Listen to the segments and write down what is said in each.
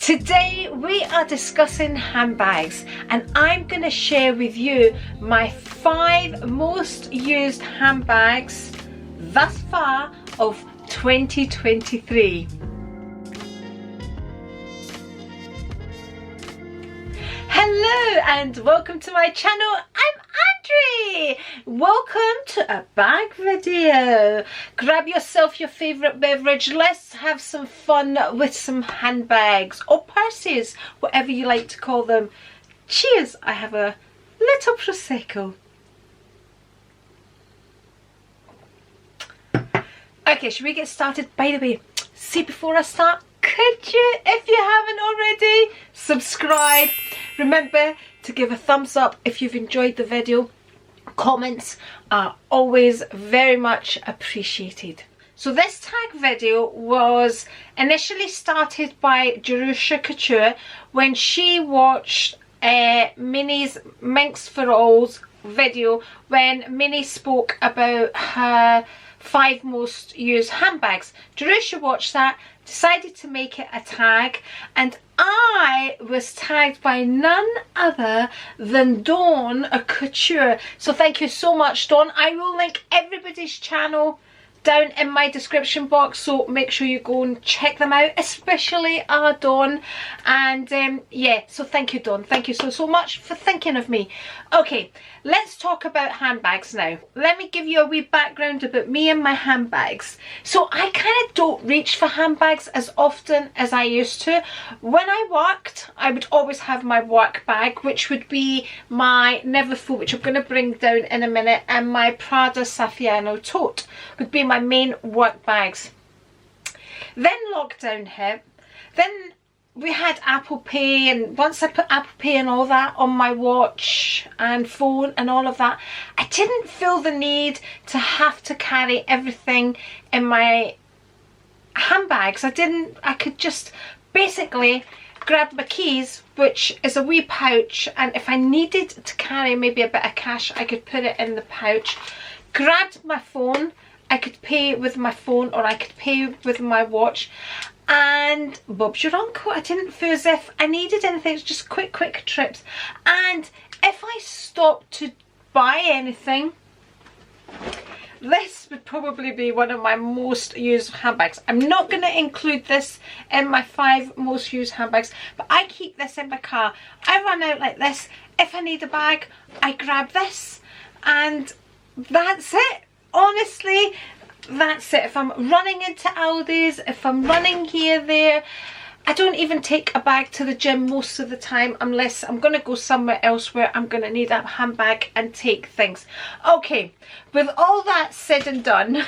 Today we are discussing handbags, and I'm going to share with you my 5 most used handbags thus far of 2023. Hello and welcome to my channel. I'm Andri. Welcome to a bag video. Grab yourself your favourite beverage. Let's have some fun with some handbags or purses, whatever you like to call them. Cheers. I have a little Prosecco. Okay, should we get started? By the way, see, before I start, could you, if you haven't already, subscribe. Remember to give a thumbs up if you've enjoyed the video. Comments are always very much appreciated. So this tag video was initially started by Jerusha Couture when she watched Minnie's Minx for All's video when Minnie spoke about her 5 most used handbags. Jerusha watched that, decided to make it a tag, and I was tagged by none other than Dawn Couture. So thank you so much, Dawn. I will link everybody's channel down in my description box, so make sure you go and check them out, especially Dawn. And yeah, so thank you, Dawn. Thank you so much for thinking of me. Okay, let's talk about handbags now. Let me give you a wee background about me and my handbags. So I kind of don't reach for handbags as often as I used to. When I worked, I would always have my work bag, which would be my Neverfull, which I'm going to bring down in a minute, and my Prada Saffiano tote would be my main work bags. Then lockdown hit. Then we had Apple Pay, and once I put Apple Pay and all that on my watch and phone and all of that, I didn't feel the need to have to carry everything in my handbags. I could just basically grab my keys, which is a wee pouch, and if I needed to carry maybe a bit of cash, I could put it in the pouch. Grabbed my phone, I could pay with my phone or I could pay with my watch, and Bob's your uncle. I didn't feel as if I needed anything. It's just quick trips. And if I stopped to buy anything, this would probably be one of my most used handbags. I'm not going to include this in my 5 most used handbags, but I keep this in my car. I run out like this. If I need a bag, I grab this, and that's it. Honestly, that's it. If I'm running into Aldi's, if I'm running here, there, I don't even take a bag to the gym most of the time unless I'm going to go somewhere else where I'm going to need a handbag and take things. Okay, with all that said and done,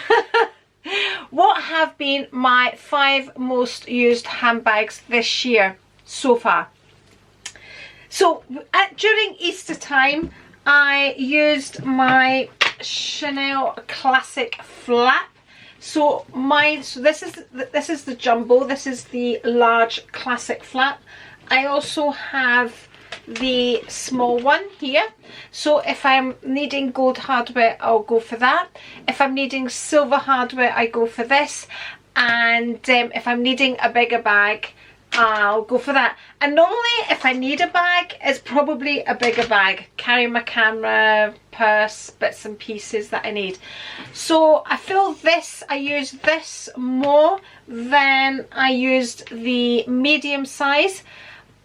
what have been my 5 most used handbags this year so far? So during Easter time, I used my Chanel classic flap. So this is the jumbo, this is the large classic flap. I also have the small one here. So if I'm needing gold hardware, I'll go for that. If I'm needing silver hardware, I go for this. And if I'm needing a bigger bag, I'll go for that. And normally if I need a bag, it's probably a bigger bag. Carry my camera, purse, bits and pieces that I need. So I feel this, I use this more than I used the medium size.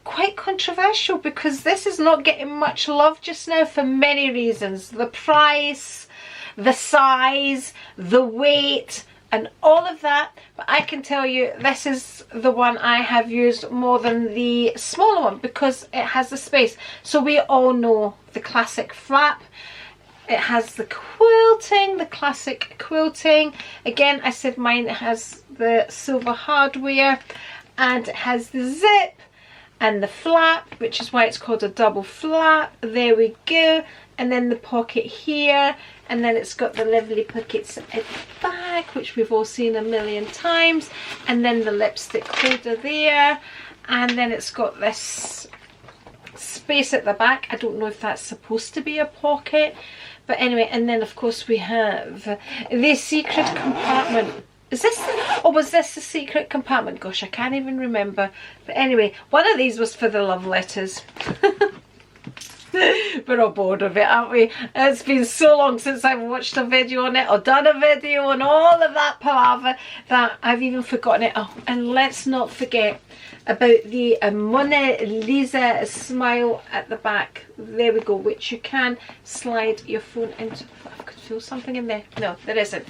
Quite controversial because this is not getting much love just now for many reasons. The price, the size, the weight, and all of that. But I can tell you this is the one I have used more than the smaller one because it has the space. So we all know the classic flap. It has the quilting, the classic quilting. Again, I said mine has the silver hardware, and it has the zip and the flap, which is why it's called a double flap. There we go. And then the pocket here, and then it's got the lovely pockets at the back, which we've all seen a million times, and then the lipstick holder there, and then it's got this space at the back. I don't know if that's supposed to be a pocket, but anyway. And then of course we have the secret compartment. Is this, or was this the secret compartment? Gosh, I can't even remember. But anyway, one of these was for the love letters. We're all bored of it, aren't we? It's been so long since I've watched a video on it or done a video and all of that palaver that I've even forgotten it. Oh, and let's not forget about the Mona Lisa smile at the back. There we go, which you can slide your phone into. I could feel something in there. No, there isn't.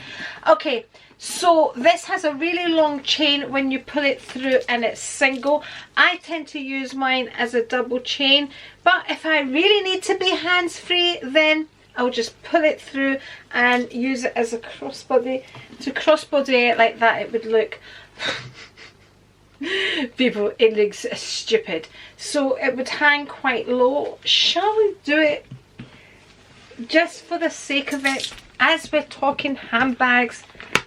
Okay, so this has a really long chain when you pull it through, and it's single. I tend to use mine as a double chain, but if I really need to be hands-free, then I'll just pull it through and use it as a crossbody. To crossbody it like that, it would look people, it looks stupid. So it would hang quite low. Shall we do it just for the sake of it? As we're talking handbags,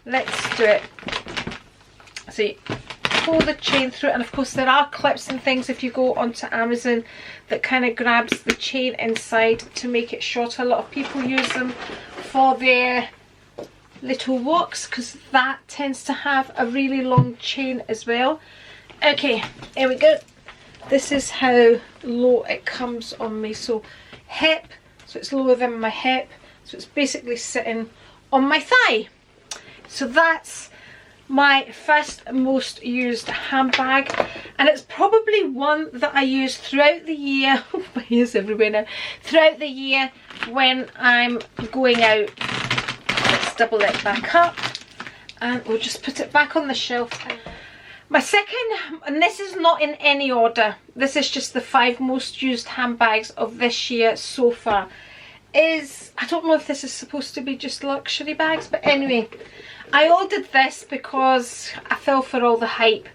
let's do it. So you pull the chain through, and of course there are clips and things if you go onto Amazon that kind of grabs the chain inside to make it shorter. A lot of people use them for their little walks because that tends to have a really long chain as well. Okay, here we go. This is how low it comes on me. So hip, so it's lower than my hip, so it's basically sitting on my thigh. So that's my first most used handbag, and it's probably one that I use throughout the year. My ears everywhere now. Throughout the year when I'm going out. Let's double it back up and we'll just put it back on the shelf. My second, and this is not in any order, this is just the 5 most used handbags of this year so far, is, I don't know if this is supposed to be just luxury bags, but anyway, I ordered this because I fell for all the hype,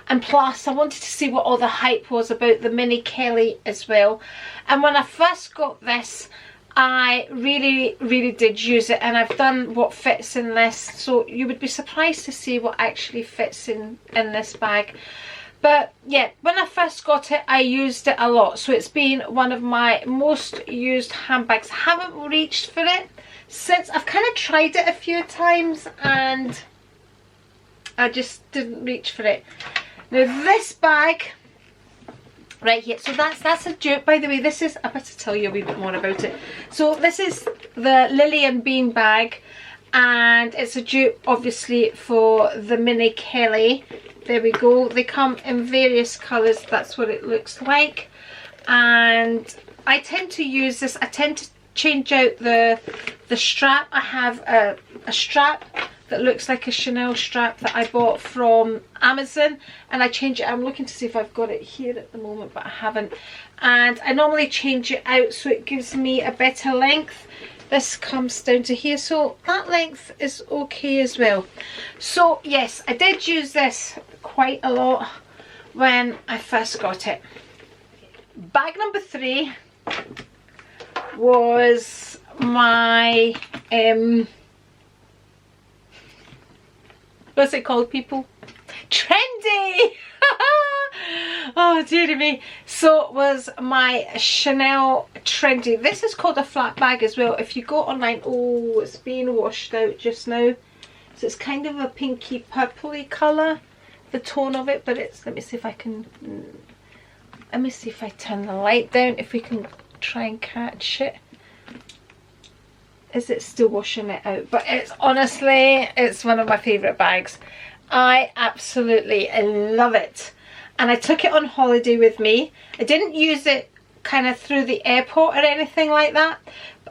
and plus I wanted to see what all the hype was about the Mini Kelly as well. And when I first got this, I really did use it, and I've done what fits in this, so you would be surprised to see what actually fits in this bag. But yeah, when I first got it, I used it a lot, so it's been one of my most used handbags. I haven't reached for it since. I've kind of tried it a few times and I just didn't reach for it. Now this bag right here, so that's a dupe, by the way. This is, I better tell you a wee bit more about it. So this is the Lily and Bean bag, and it's a dupe obviously for the Mini Kelly. There we go. They come in various colours. That's what it looks like. And I tend to use this. I tend to change out the strap. I have a strap that looks like a Chanel strap that I bought from Amazon, and I change it. I'm looking to see if I've got it here at the moment, but I haven't. And I normally change it out so it gives me a better length. This comes down to here, so that length is okay as well. So yes, I did use this quite a lot when I first got it. Bag number 3 was my what's it called, people? Trendy! Oh dearie me. So it was my Chanel Trendy. This is called a flat bag as well. If you go online, oh, it's being washed out just now. So it's kind of a pinky purpley colour, the tone of it, but it's, let me see if I can, let me see if I turn the light down, if we can try and catch it. Is it still washing it out? But it's honestly, it's one of my favourite bags. I absolutely love it. And I took it on holiday with me. I didn't use it kind of through the airport or anything like that.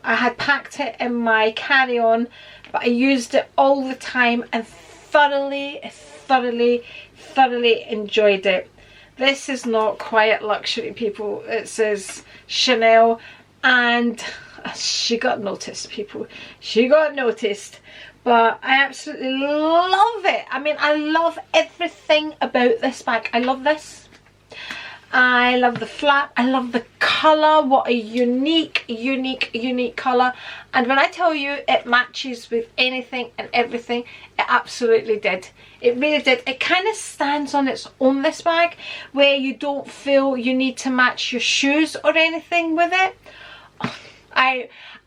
I had packed it in my carry-on, but I used it all the time and thoroughly enjoyed it. This is not quiet luxury, people. It says Chanel, and she got noticed, people. She got noticed. But I absolutely love it. I mean, I love everything about this bag. I love this. I love the flap. I love the colour. What a unique colour. And when I tell you it matches with anything and everything, it absolutely did. It really did. It kind of stands on its own, this bag, where you don't feel you need to match your shoes or anything with it.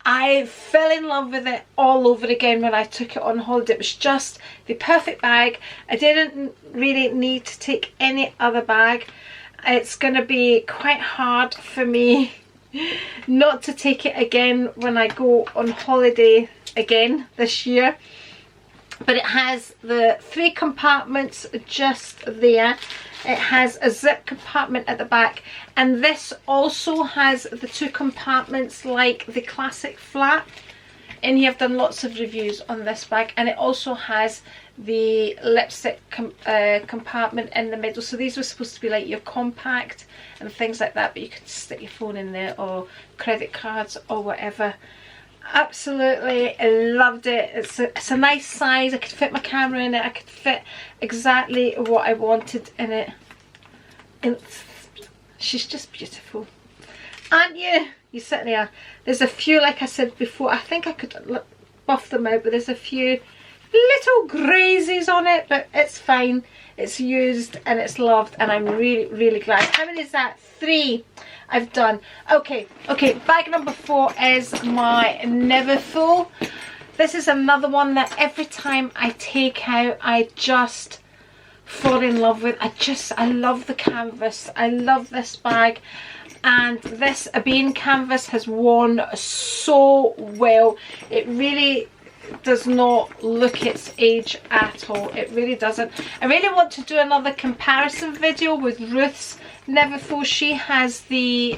I fell in love with it all over again when I took it on holiday. It was just the perfect bag. I didn't really need to take any other bag. It's going to be quite hard for me not to take it again when I go on holiday again this year. But it has the 3 compartments just there. It has a zip compartment at the back, and this also has the 2 compartments like the classic flap. And I've done lots of reviews on this bag, and it also has the lipstick compartment in the middle. So these were supposed to be like your compact and things like that, but you could stick your phone in there or credit cards or whatever. Absolutely loved it. It's a nice size. I could fit my camera in it. I could fit exactly what I wanted in it. And she's just beautiful, aren't you? You certainly are. There's a few, like I said before, I think I could buff them out, but there's a few little grazies on it, but it's fine. It's used and it's loved, and I'm really glad. How many is that? 3 I've done. Okay, bag number 4 is my Neverfull. This is another one that every time I take out, I just fall in love with. I love the canvas. I love this bag, and this Abian canvas has worn so well. It really does not look its age at all. It really doesn't. I really want to do another comparison video with Ruth's Neverfull. She has the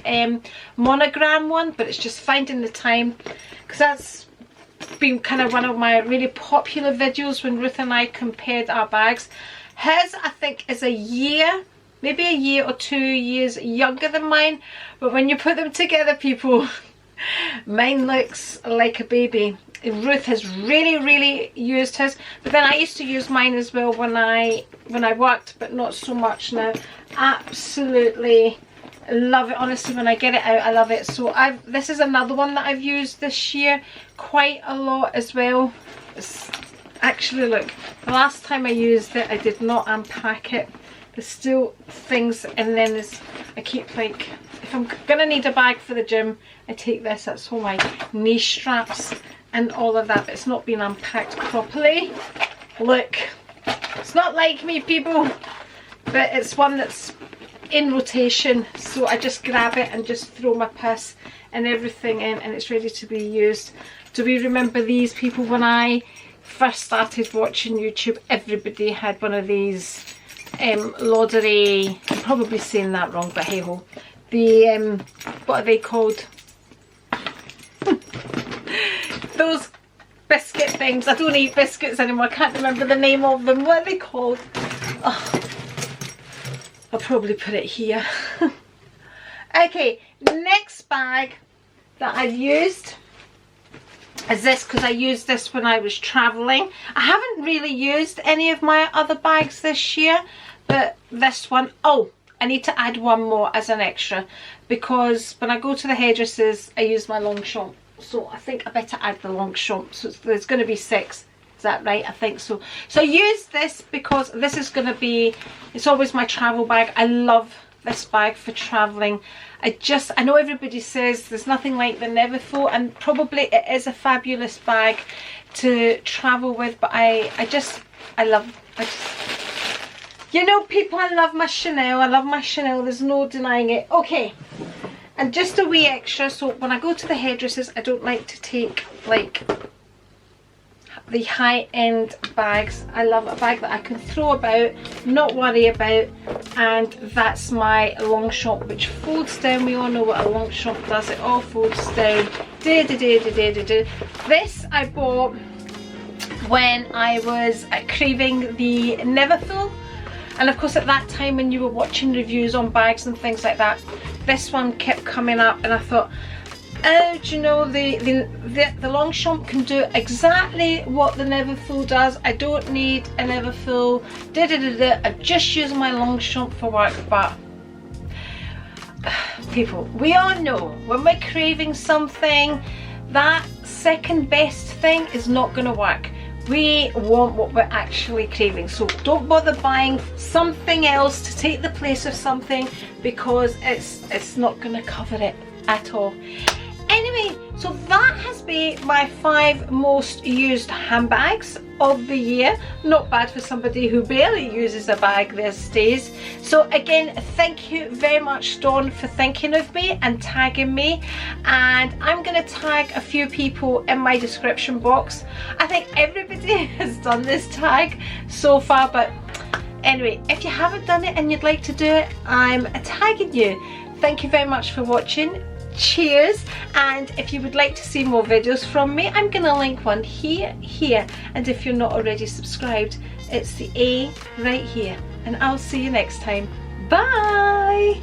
monogram one, but it's just finding the time, because that's been kind of one of my really popular videos when Ruth and I compared our bags. Hers, I think, is a year, maybe a year or 2 years younger than mine, but when you put them together, people, mine looks like a baby. Ruth has really used hers, but then I used to use mine as well when I worked, but not so much now. Absolutely love it. Honestly, when I get it out, I love it. So this is another one that I've used this year quite a lot as well. Actually, look, the last time I used it, I did not unpack it. There's still things, and then I keep, like, if I'm gonna need a bag for the gym, I take this. That's all my knee straps and all of that, but it's not been unpacked properly. Look, it's not like me, people, but it's one that's in rotation, so I just grab it and just throw my purse and everything in, and it's ready to be used. Do we remember these, people? When I first started watching YouTube, everybody had one of these Lauderie, I'm probably saying that wrong, but hey ho, the what are they called? Those biscuit things. I don't eat biscuits anymore. I can't remember the name of them. What are they called? Oh, I'll probably put it here. Okay, next bag that I've used is this, because I used this when I was traveling. I haven't really used any of my other bags this year, but this one, oh, I need to add one more as an extra, because when I go to the hairdressers, I use my Longchamp. So I think I better add the Longchamp. So there's going to be 6. Is that right? I think so. So I use this because this is going to be, it's always my travel bag. I love this bag for traveling. I know everybody says there's nothing like the Neverfull, and probably it is a fabulous bag to travel with, but you know, people, I love my Chanel. I love my Chanel. There's no denying it. Okay. And just a wee extra, so when I go to the hairdressers, I don't like to take, like, the high-end bags. I love a bag that I can throw about, not worry about, and that's my Longchamp, which folds down. We all know what a Longchamp does. It all folds down. This I bought when I was craving the Neverfull. And of course, at that time when you were watching reviews on bags and things like that, this one kept coming up, and I thought, oh, do you know, the Longchamp can do exactly what the Neverfull does. I don't need a Neverfull. I've just used my Longchamp for work, but people, we all know when we're craving something, that second best thing is not going to work. We want what we're actually craving, so don't bother buying something else to take the place of something, because it's not going to cover it at all. anyway, so that has been my 5 most used handbags of the year. Not bad for somebody who barely uses a bag these days. So again, thank you very much, Dawn, for thinking of me and tagging me, and I'm going to tag a few people in my description box. I think everybody has done this tag so far, but anyway, if you haven't done it and you'd like to do it, I'm tagging you. Thank you very much for watching. Cheers. And if you would like to see more videos from me, I'm gonna link one here, and if you're not already subscribed, it's the A right here. And I'll see you next time. Bye.